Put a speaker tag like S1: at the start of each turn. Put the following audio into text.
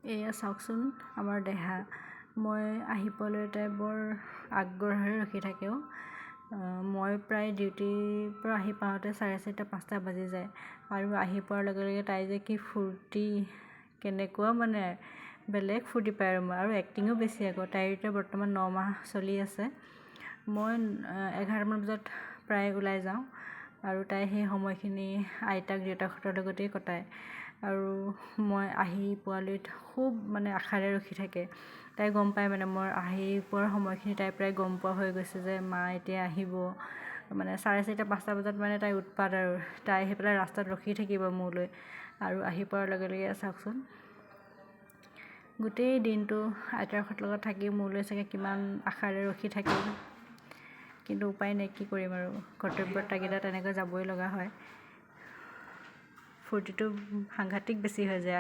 S1: এয়া চাওকচোন আমাৰ দেহা। মই আহি পোৱালৈ তাই বৰ আগ্ৰহেৰে ৰখি থাকেও। মই প্ৰায় ডিউটিৰ পৰা আহি পাওঁতে 4:30-5টা বাজি যায় আৰু আহি পোৱাৰ লগে লগে তাই যে কি ফূৰ্তি, কেনেকুৱা মানে বেলেগ ফূৰ্তি পায় আৰু এক্টিঙো বেছি আকৌ। তাইৰ এতিয়া বৰ্তমান 9 মাহ চলি আছে। মই 11মান বজাত প্ৰায় ওলাই যাওঁ আৰু তাই সেই সময়খিনি আইতাক দেউতাকহঁতৰ লগতেই কটায় আৰু মই আহি পোৱালৈ খুব মানে আশাৰে ৰখি থাকে। তাই গম পায় মানে মই আহি পোৱাৰ সময়খিনি তাই প্ৰায় গম পোৱা হৈ গৈছে যে মা এতিয়া আহিব। মানে 4:30-5টা বজাত মানে তাই উৎপাত আৰু তাই আহি পেলাই ৰাস্তাত ৰখি থাকিব মোলৈ আৰু আহি পোৱাৰ লগে লগে চাওকচোন গোটেই দিনটো আইতাহঁতৰ লগত থাকি মোলৈ চাগে কিমান আশাৰে ৰখি থাকিল। কিন্তু উপায় নাই, কি কৰিম আৰু কৰ্তব্যৰ তাগিদাত তেনেকৈ যাবই লগা হয়। ফূৰ্তিটো সাংঘাতিক বেছি হৈ যায়।